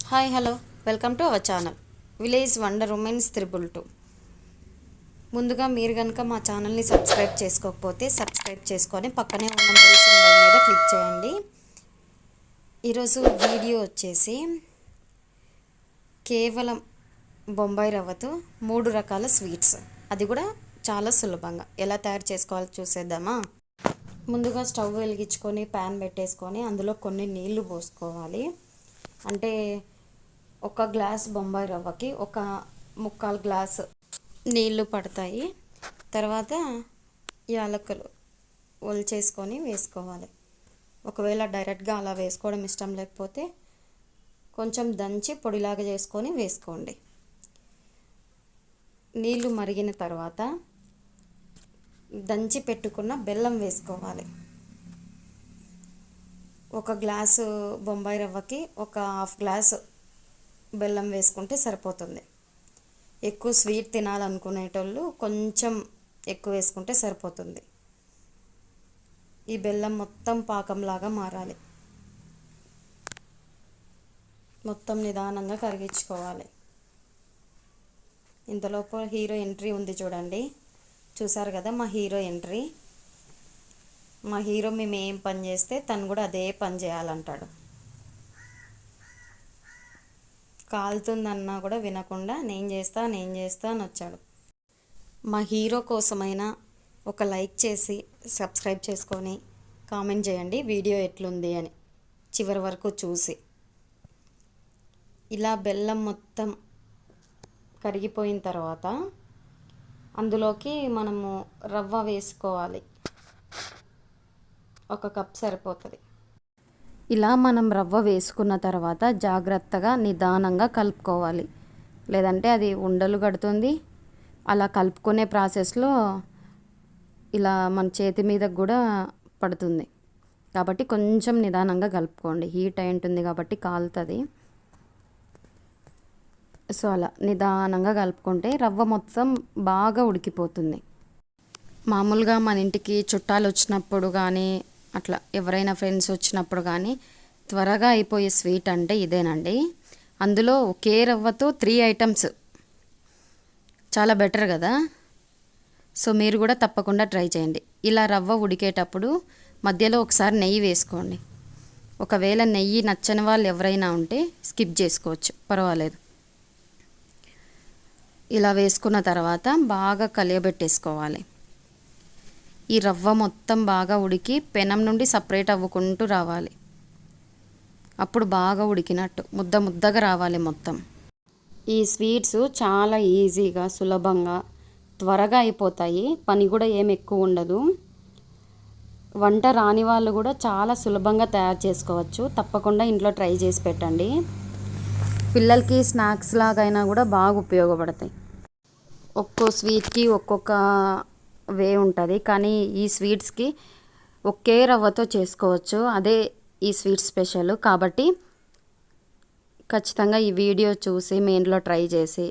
Hi hello welcome to our channel village wonder women's 222. ముందుగా మీరు కనుక మా ఛానల్ని సబ్స్క్రైబ్ చేసుకోకపోతే సబ్స్క్రైబ్ చేసుకొని పక్కనే ఉన్న బెల్ సింబల్ మీద క్లిక్ చేయండి. ఈరోజు వీడియో వచ్చేసి కేవలం బొంబాయి రవ్వతో 3 రకాల స్వీట్స్, అది కూడా చాలా సులభంగా ఎలా తయారు చేసుకోవాలో చూసేద్దామా. ముందుగా స్టవ్ వెలిగించుకొని ప్యాన్ పెట్టేసుకొని అందులో కొన్ని నీళ్లు పోసుకోవాలి. అంటే ఒక గ్లాస్ బొంబాయి రవ్వకి ఒక 3/4 గ్లాసు నీళ్లు పడతాయి. తర్వాత యాలకులు ఒలిచేసుకొని వేసుకోవాలి. ఒకవేళ డైరెక్ట్గా అలా వేసుకోవడం ఇష్టం లేకపోతే కొంచెం దంచి పొడిలాగా చేసుకొని వేసుకోండి. నీళ్లు మరిగిన తర్వాత దంచి పెట్టుకున్న బెల్లం వేసుకోవాలి. ఒక గ్లాసు బొంబాయి రవ్వకి ఒక 1/2 గ్లాసు బెల్లం వేసుకుంటే సరిపోతుంది. ఎక్కువ స్వీట్ తినాలనుకునేటోళ్ళు కొంచెం ఎక్కువ వేసుకుంటే సరిపోతుంది. ఈ బెల్లం మొత్తం పాకంలాగా మారాలి. మొత్తం నిదానంగా కరిగించుకోవాలి. ఇంతలోపు హీరో ఎంట్రీ ఉంది చూడండి. చూసారు కదా మా హీరో ఎంట్రీ. మా హీరో మేము ఏం పని చేస్తే తను కూడా అదే పని చేయాలంటాడు. కాలుతుందన్నా కూడా వినకుండా నేను చేస్తా అని వచ్చాడు. మా హీరో కోసమైనా ఒక లైక్ చేసి సబ్స్క్రైబ్ చేసుకొని కామెంట్ చేయండి వీడియో ఎట్లుంది అని చివరి వరకు చూసి. ఇలా బెల్లం మొత్తం కరిగిపోయిన తర్వాత అందులోకి మనము రవ్వ వేసుకోవాలి. 1 కప్ సరిపోతుంది. ఇలా మనం రవ్వ వేసుకున్న తర్వాత జాగ్రత్తగా నిదానంగా కలుపుకోవాలి, లేదంటే అది ఉండలు కడుతుంది. అలా కలుపుకునే ప్రాసెస్లో ఇలా మన చేతి మీద కూడా పడుతుంది. కాబట్టి కొంచెం నిదానంగా కలుపుకోండి. హీట్ అయి ఉంటుంది కాబట్టి కాలుతుంది. సో అలా నిదానంగా కలుపుకుంటే రవ్వ మొత్తం బాగా ఉడికిపోతుంది. మామూలుగా మన ఇంటికి చుట్టాలు వచ్చినప్పుడు కానీ అట్లా ఎవరైనా ఫ్రెండ్స్ వచ్చినప్పుడు కానీ త్వరగా అయిపోయే స్వీట్ అంటే ఇదేనండి. అందులో ఒకే రవ్వతో 3 ఐటమ్స్, చాలా బెటర్ కదా. సో మీరు కూడా తప్పకుండా ట్రై చేయండి. ఇలా రవ్వ ఉడికేటప్పుడు మధ్యలో ఒకసారి నెయ్యి వేసుకోండి. ఒకవేళ నెయ్యి నచ్చని వాళ్ళు ఎవరైనా ఉంటే స్కిప్ చేసుకోవచ్చు, పర్వాలేదు. ఇలా వేసుకున్న తర్వాత బాగా కలియబెట్టేసుకోవాలి. ఈ రవ్వ మొత్తం బాగా ఉడికి పెనం నుండి సపరేట్ అవ్వుకుంటూ రావాలి. అప్పుడు బాగా ఉడికినట్టు ముద్దగా రావాలి మొత్తం. ఈ స్వీట్స్ చాలా ఈజీగా సులభంగా త్వరగా అయిపోతాయి. పని కూడా ఏం ఎక్కువ ఉండదు. వంట రాని వాళ్ళు కూడా చాలా సులభంగా తయారు చేసుకోవచ్చు. తప్పకుండా ఇంట్లో ట్రై చేసి పెట్టండి. పిల్లలకి స్నాక్స్ లాగైనా కూడా బాగా ఉపయోగపడతాయి. ఒక్కో స్వీట్కి ఒక్కొక్క వే ఉంటుంది, కానీ ఈ స్వీట్స్కి ఒకే రవ్వతో చేసుకోవచ్చు. అదే ఈ స్వీట్ స్పెషల్. కాబట్టి ఖచ్చితంగా ఈ వీడియో చూసి మీ ఇంట్లో ట్రై చేసి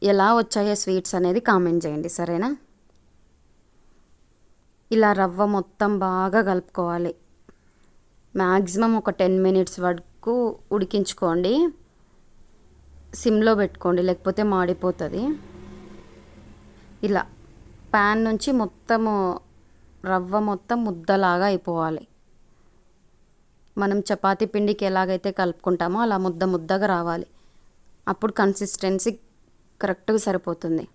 ఎలా వచ్చాయో స్వీట్స్ అనేది కామెంట్ చేయండి, సరేనా. ఇలా రవ్వ మొత్తం బాగా కలుపుకోవాలి. మ్యాక్సిమం ఒక 10 మినిట్స్ వరకు ఉడికించుకోండి. సిమ్లో పెట్టుకోండి, లేకపోతే మాడిపోతుంది. ఇలా ప్యాన్ నుంచి మొత్తము రవ్వ మొత్తం ముద్దలాగా అయిపోవాలి. మనం చపాతీ పిండికి ఎలాగైతే కలుపుకుంటామో అలా ముద్దగా రావాలి. అప్పుడు కన్సిస్టెన్సీ కరెక్ట్గా సరిపోతుంది.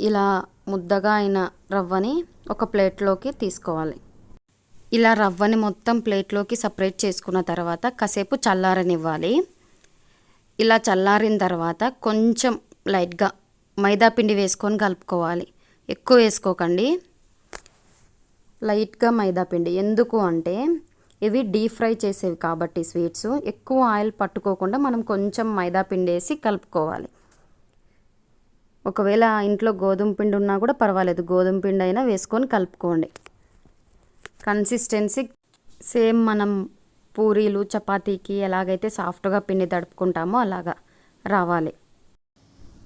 ఇలా ముద్దగా అయిన రవ్వని ఒక ప్లేట్లోకి తీసుకోవాలి. ఇలా రవ్వని మొత్తం ప్లేట్లోకి సపరేట్ చేసుకున్న తర్వాత కాసేపు చల్లారనివ్వాలి. ఇలా చల్లారిన తర్వాత కొంచెం లైట్గా మైదా పిండి వేసుకొని కలుపుకోవాలి. ఎక్కువ వేసుకోకండి, లైట్గా మైదా పిండి. ఎందుకు అంటే ఇవి డీప్ ఫ్రై చేసేవి కాబట్టి స్వీట్స్ ఎక్కువ ఆయిల్ పట్టుకోకుండా మనం కొంచెం మైదా పిండి వేసి కలుపుకోవాలి. ఒకవేళ ఇంట్లో గోధుమ పిండి ఉన్నా కూడా పర్వాలేదు, గోధుమ పిండి అయినా వేసుకొని కలుపుకోండి. కన్సిస్టెన్సీ సేమ్ మనం పూరీలు చపాతీకి ఎలాగైతే సాఫ్ట్గా పిండి తడుపుకుంటామో అలాగా రావాలి.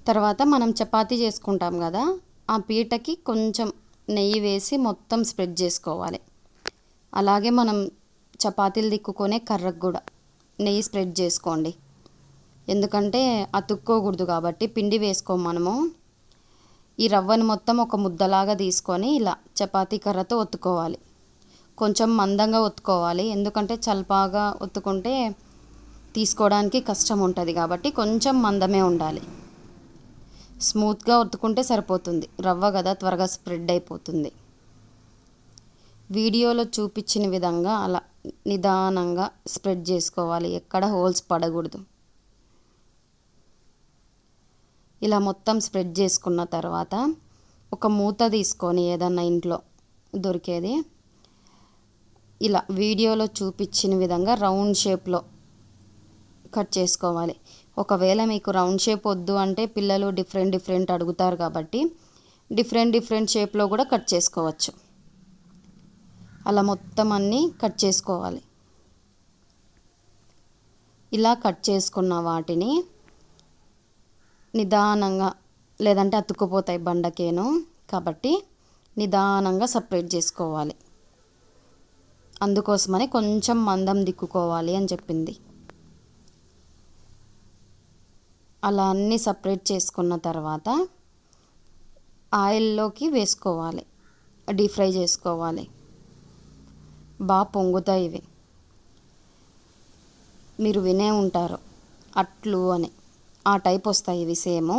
తర్వాత మనం చపాతీ చేసుకుంటాం కదా, ఆ పీటకి కొంచెం నెయ్యి వేసి మొత్తం స్ప్రెడ్ చేసుకోవాలి. అలాగే మనం చపాతీలు తిక్కుకొనే కర్రకు కూడా నెయ్యి స్ప్రెడ్ చేసుకోండి. ఎందుకంటే అతుక్కోకూడదు కాబట్టి పిండి వేసుకోము మనము. ఈ రవ్వని మొత్తం ఒక ముద్దలాగా తీసుకొని ఇలా చపాతీ కర్రతో ఒత్తుకోవాలి. కొంచెం మందంగా ఒత్తుకోవాలి, ఎందుకంటే చల్పాగా ఒత్తుకుంటే తీసుకోవడానికి కష్టం ఉంటుంది కాబట్టి కొంచెం మందమే ఉండాలి. స్మూత్గా ఒత్తుకుంటే సరిపోతుంది, రవ్వ కదా త్వరగా స్ప్రెడ్ అయిపోతుంది. వీడియోలో చూపించిన విధంగా అలా నిదానంగా స్ప్రెడ్ చేసుకోవాలి, ఎక్కడ హోల్స్ పడకూడదు. ఇలా మొత్తం స్ప్రెడ్ చేసుకున్న తర్వాత ఒక మూత తీసుకొని ఏదన్నా ఇంట్లో దొరికేది ఇలా వీడియోలో చూపించిన విధంగా రౌండ్ షేప్లో కట్ చేసుకోవాలి. ఒకవేళ మీకు రౌండ్ షేప్ వద్దు అంటే పిల్లలు డిఫరెంట్ అడుగుతారు కాబట్టి డిఫరెంట్ షేప్లో కూడా కట్ చేసుకోవచ్చు. అలా మొత్తం అన్నీ కట్ చేసుకోవాలి. ఇలా కట్ చేసుకున్న వాటిని నిదానంగా, లేదంటే అతుక్కుపోతాయి బండకేను, కాబట్టి నిదానంగా సపరేట్ చేసుకోవాలి. అందుకోసమని కొంచెం మందం దిక్కుకోవాలి అని చెప్పింది. అలా అన్నీ సపరేట్ చేసుకున్న తర్వాత ఆయిల్లోకి వేసుకోవాలి, డీప్ ఫ్రై చేసుకోవాలి. బాగా పొంగుతాయి ఇవి. మీరు వినే ఉంటారు అట్లు అని, ఆ టైప్ వస్తాయి ఇవి సేమ్.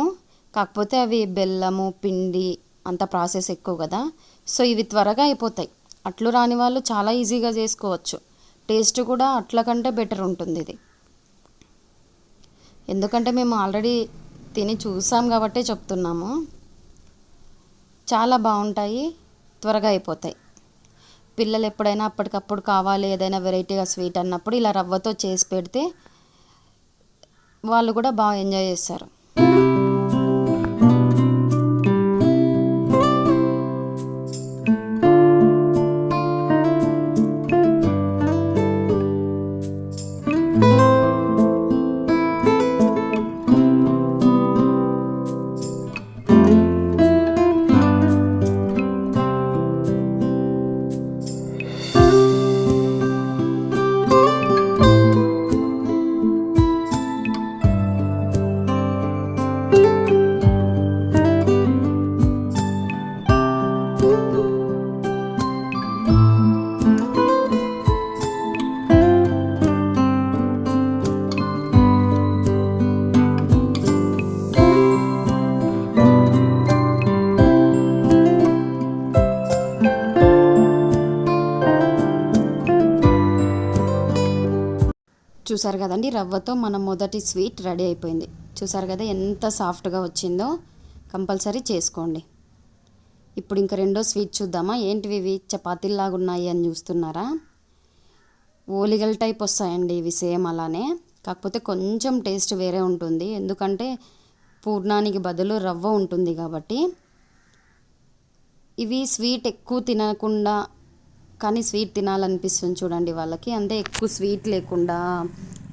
కాకపోతే అవి బెల్లము పిండి అంత ప్రాసెస్ ఎక్కువ కదా, సో ఇవి త్వరగా అయిపోతాయి. అట్లు రాని వాళ్ళు చాలా ఈజీగా చేసుకోవచ్చు. టేస్ట్ కూడా అట్ల కంటే బెటర్ ఉంటుంది ఇది. ఎందుకంటే మేము ఆల్రెడీ తిని చూసాం కాబట్టే చెప్తున్నాము. చాలా బాగుంటాయి, త్వరగా అయిపోతాయి. పిల్లలు ఎప్పుడైనా అప్పటికప్పుడు కావాలి ఏదైనా వెరైటీగా స్వీట్ అన్నప్పుడు ఇలా రవ్వతో చేసి పెడితే వాళ్ళు కూడా బాగా ఎంజాయ్ చేస్తారు. చూసారు కదండి, రవ్వతో మన మొదటి స్వీట్ రెడీ అయిపోయింది. చూసారు కదా ఎంత సాఫ్ట్గా వచ్చిందో. కంపల్సరీ చేసుకోండి. ఇప్పుడు ఇంకా రెండో స్వీట్ చూద్దామా. ఏంటివి ఇవి చపాతీల్లాగా ఉన్నాయి అని చూస్తున్నారా? ఓలిగల్ టైప్ వస్తాయండి ఇవి, సేమ్ అలానే, కాకపోతే కొంచెం టేస్ట్ వేరే ఉంటుంది. ఎందుకంటే పూర్ణానికి బదులు రవ్వ ఉంటుంది కాబట్టి. ఇవి స్వీట్ ఎక్కువ తినకుండా కానీ స్వీట్ తినాలనిపిస్తుంది చూడండి వాళ్ళకి, అంటే ఎక్కువ స్వీట్ లేకుండా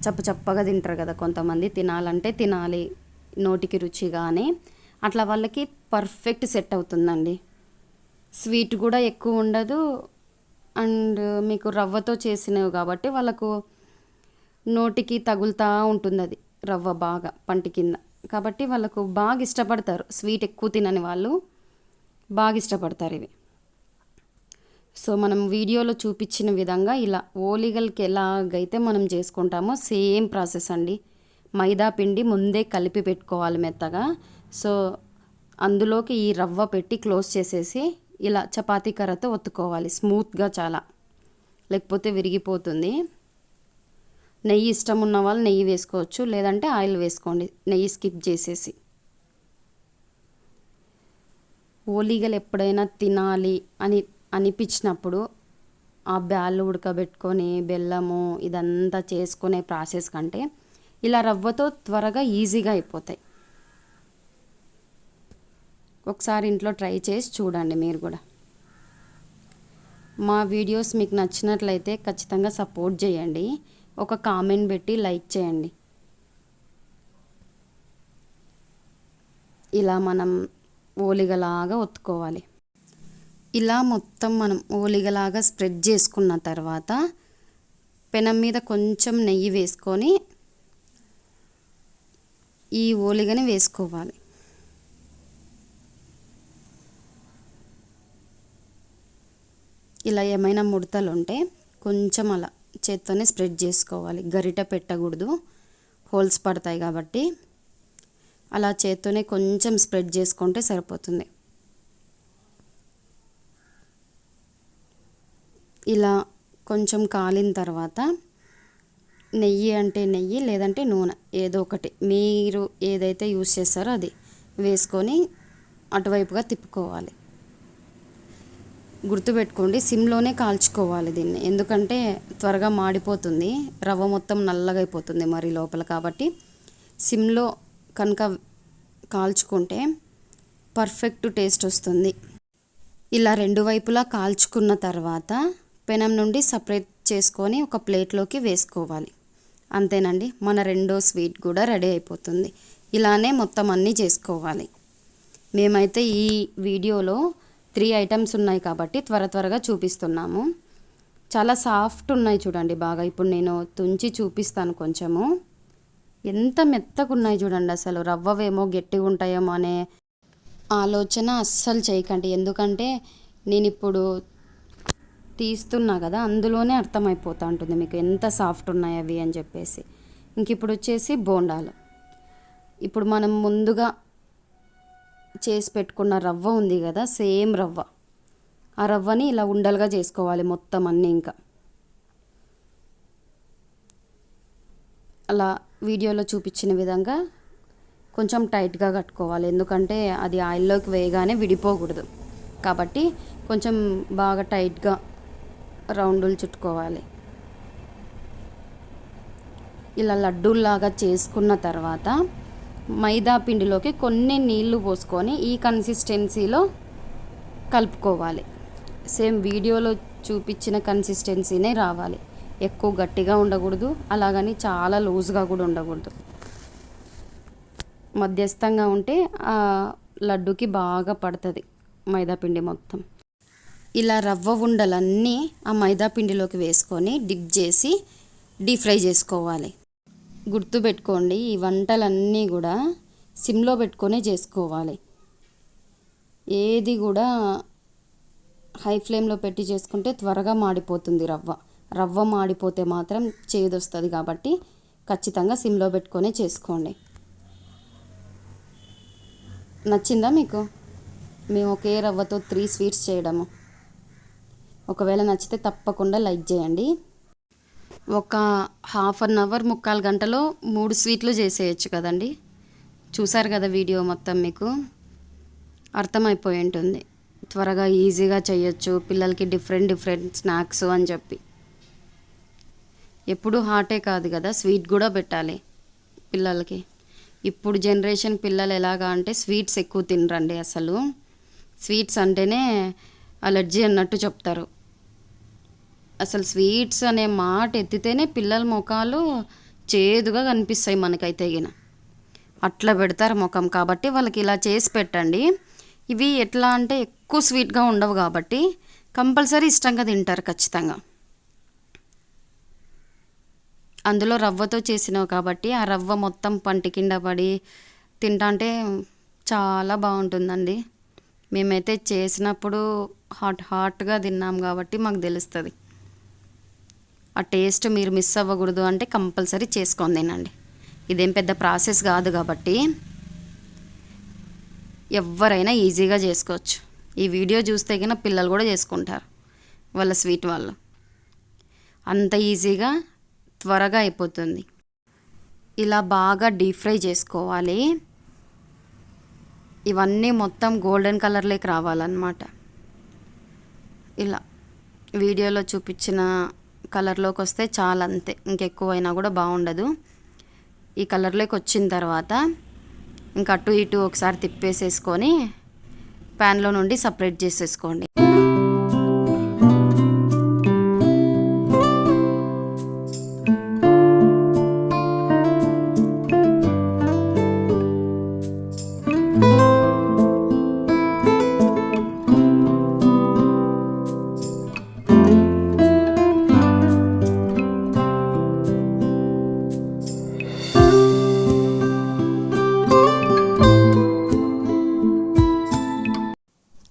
చప్పగా తింటారు కదా కొంతమంది, తినాలంటే తినాలి నోటికి రుచిగానే, అట్లా వాళ్ళకి పర్ఫెక్ట్ సెట్ అవుతుందండి. స్వీట్ కూడా ఎక్కువ ఉండదు, అండ్ మీకు రవ్వతో చేసినవి కాబట్టి వాళ్ళకు నోటికి తగులుతూ ఉంటుంది అది రవ్వ బాగా పంటి కింద, కాబట్టి వాళ్ళకు బాగా ఇష్టపడతారు. స్వీట్ ఎక్కువ తినని వాళ్ళు బాగా ఇష్టపడతారు ఇవి. సో మనం వీడియోలో చూపించిన విధంగా ఇలా ఓలిగలకి ఎలాగైతే మనం చేసుకుంటామో సేమ్ ప్రాసెస్ అండి. మైదా పిండి ముందే కలిపి పెట్టుకోవాలి మెత్తగా. సో అందులోకి ఈ రవ్వ పెట్టి క్లోజ్ చేసేసి ఇలా చపాతీ కర్రతో ఒత్తుకోవాలి స్మూత్గా చాలా, లేకపోతే విరిగిపోతుంది. నెయ్యి ఇష్టం ఉన్న వాళ్ళు నెయ్యి వేసుకోవచ్చు, లేదంటే ఆయిల్ వేసుకోండి నెయ్యి స్కిప్ చేసేసి. ఓలిగలు ఎప్పుడైనా తినాలి అని అనిపించినప్పుడు ఆ బ్యాళ్ళు ఉడకబెట్టుకొని బెల్లము ఇదంతా చేసుకునే ప్రాసెస్ కంటే ఇలా రవ్వతో త్వరగా ఈజీగా అయిపోతాయి. ఒకసారి ఇంట్లో ట్రై చేసి చూడండి మీరు కూడా. మా వీడియోస్ మీకు నచ్చినట్లయితే ఖచ్చితంగా సపోర్ట్ చేయండి, ఒక కామెంట్ పెట్టి లైక్ చేయండి. ఇలా మనం ఓలిగలాగా ఒత్తుకోవాలి. ఇలా మొత్తం మనం ఓలిగలాగా స్ప్రెడ్ చేసుకున్న తర్వాత పెనం మీద కొంచెం నెయ్యి వేసుకొని ఈ ఓలిగని వేసుకోవాలి. ఇలా ఏమైనా ముడతలు ఉంటే కొంచెం అలా చేత్తోనే స్ప్రెడ్ చేసుకోవాలి, గరిట పెట్టకూడదు, హోల్స్ పడతాయి కాబట్టి. అలా చేత్తోనే కొంచెం స్ప్రెడ్ చేసుకుంటే సరిపోతుంది. ఇలా కొంచెం కాలిన తర్వాత నెయ్యి అంటే నెయ్యి, లేదంటే నూనె, ఏదో ఒకటి మీరు ఏదైతే యూస్ చేస్తారో అది వేసుకొని అటువైపుగా తిప్పుకోవాలి. గుర్తుపెట్టుకోండి, సిమ్లోనే కాల్చుకోవాలి దీన్ని, ఎందుకంటే త్వరగా మాడిపోతుంది, రవ్వ మొత్తం నల్లగా అయిపోతుంది మరి లోపల. కాబట్టి సిమ్లో కనుక కాల్చుకుంటే పర్ఫెక్ట్ టేస్ట్ వస్తుంది. ఇలా రెండు వైపులా కాల్చుకున్న తర్వాత పెనం నుండి సపరేట్ చేసుకొని ఒక ప్లేట్లోకి వేసుకోవాలి. అంతేనండి, మన రెండో స్వీట్ కూడా రెడీ అయిపోతుంది. ఇలానే మొత్తం అన్నీ చేసుకోవాలి. మేమైతే ఈ వీడియోలో 3 ఐటమ్స్ ఉన్నాయి కాబట్టి త్వరగా చూపిస్తున్నాము. చాలా సాఫ్ట్ ఉన్నాయి చూడండి బాగా. ఇప్పుడు నేను తుంచి చూపిస్తాను కొంచెము. ఎంత మెత్తగా ఉన్నాయి చూడండి. అసలు రవ్వవేమో గట్టిగా ఉంటాయేమో అనే ఆలోచన అస్సలు చేయకండి, ఎందుకంటే నేను ఇప్పుడు తీస్తున్నా కదా, అందులోనే అర్థమైపోతూ ఉంటుంది మీకు ఎంత సాఫ్ట్ ఉన్నాయి అవి అని చెప్పేసి. ఇంక ఇప్పుడు వచ్చేసి బోండాలు. ఇప్పుడు మనం ముందుగా చేసి పెట్టుకున్న రవ్వ ఉంది కదా, సేమ్ రవ్వ, ఆ రవ్వని ఇలా ఉండలుగా చేసుకోవాలి మొత్తం అన్నీ. ఇంకా అలా వీడియోలో చూపించిన విధంగా కొంచెం టైట్గా కట్టుకోవాలి, ఎందుకంటే అది ఆయిల్లోకి వేయగానే విడిపోకూడదు కాబట్టి కొంచెం బాగా టైట్గా రౌండులు చుట్టుకోవాలి. ఇలా లడ్డూల్లాగా చేసుకున్న తర్వాత మైదా పిండిలోకి కొన్ని నీళ్లు పోసుకొని ఈ కన్సిస్టెన్సీలో కలుపుకోవాలి. సేమ్ వీడియోలో చూపించిన కన్సిస్టెన్సీనే రావాలి. ఎక్కువ గట్టిగా ఉండకూడదు, అలాగని చాలా లూజ్గా కూడా ఉండకూడదు. మధ్యస్థంగా ఉంటే ఆ లడ్డుకి బాగా పడుతుంది మైదాపిండి మొత్తం. ఇలా రవ్వ ఉండలన్నీ ఆ మైదాపిండిలోకి వేసుకొని డిప్ చేసి డీప్ ఫ్రై చేసుకోవాలి. గుర్తుపెట్టుకోండి, ఈ వంటలన్నీ కూడా సిమ్లో పెట్టుకొనే చేసుకోవాలి. ఏది కూడా హై ఫ్లేమ్లో పెట్టి చేసుకుంటే త్వరగా మాడిపోతుంది రవ్వ మాడిపోతే మాత్రం చేదొస్తుంది కాబట్టి ఖచ్చితంగా సిమ్లో పెట్టుకొనే చేసుకోండి. నచ్చిందా మీకు మేము ఒకే రవ్వతో 3 స్వీట్స్ చేయడము? ఒకవేళ నచ్చితే తప్పకుండా లైక్ చేయండి. ఒక ½ అన్ అవర్ 3/4 గంటలో 3 స్వీట్లు చేసేయచ్చు కదండి. చూసారు కదా వీడియో మొత్తం, మీకు అర్థమైపోయి ఉంటుంది. త్వరగా ఈజీగా చేయొచ్చు పిల్లలకి, డిఫరెంట్ స్నాక్స్ అని చెప్పి. ఎప్పుడు హాటే కాదు కదా, స్వీట్ కూడా పెట్టాలి పిల్లలకి. ఇప్పుడు జనరేషన్ పిల్లలు ఎలాగా అంటే స్వీట్స్ ఎక్కువ తినరండి. అసలు స్వీట్స్ అంటేనే అలర్జీ అన్నట్టు చెప్తారు. అసలు స్వీట్స్ అనే మాట ఎత్తితేనే పిల్లల ముఖాలు చేదుగా కనిపిస్తాయి మనకైతే గిన. అట్లా పెడతారు ముఖం. కాబట్టి వాళ్ళకి ఇలా చేసి పెట్టండి. ఇవి ఎట్లా అంటే ఎక్కువ స్వీట్గా ఉండవు కాబట్టి కంపల్సరీ ఇష్టంగా తింటారు ఖచ్చితంగా. అందులో రవ్వతో చేసినవి కాబట్టి ఆ రవ్వ మొత్తం పంటి కింద పడి తింటాంటే చాలా బాగుంటుందండి. మేమైతే చేసినప్పుడు హాట్గా తిన్నాం కాబట్టి మాకు తెలుస్తుంది. ఆ టేస్ట్ మీరు మిస్ అవ్వకూడదు అంటే కంపల్సరీ చేసుకొని తినండి. ఇదేం పెద్ద ప్రాసెస్ కాదు కాబట్టి ఎవరైనా ఈజీగా చేసుకోవచ్చు. ఈ వీడియో చూస్తే కన్నా పిల్లలు కూడా చేసుకుంటారు వాళ్ళ స్వీట్ వాళ్ళు. అంత ఈజీగా త్వరగా అయిపోతుంది. ఇలా బాగా డీప్ ఫ్రై చేసుకోవాలి. ఇవన్నీ మొత్తం గోల్డెన్ కలర్లోకి రావాలన్నమాట. ఇలా వీడియోలో చూపించిన కలర్లోకి వస్తే చాలా, అంతే, ఇంకెక్కువైనా కూడా బాగుండదు. ఈ కలర్లోకి వచ్చిన తర్వాత ఇంకా అటు ఇటు ఒకసారి తిప్పేసేసుకొని ప్యాన్లో నుండి సపరేట్ చేసేసుకోండి.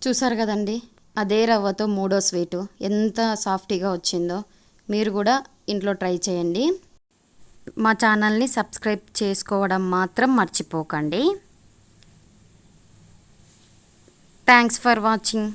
చూసారు కదండి, అదే రవ్వతో మూడో స్వీటు ఎంత సాఫ్టీగా వచ్చిందో. మీరు కూడా ఇంట్లో ట్రై చేయండి. మా ఛానల్ని సబ్స్క్రైబ్ చేసుకోవడం మాత్రం మర్చిపోకండి. Thanks for watching.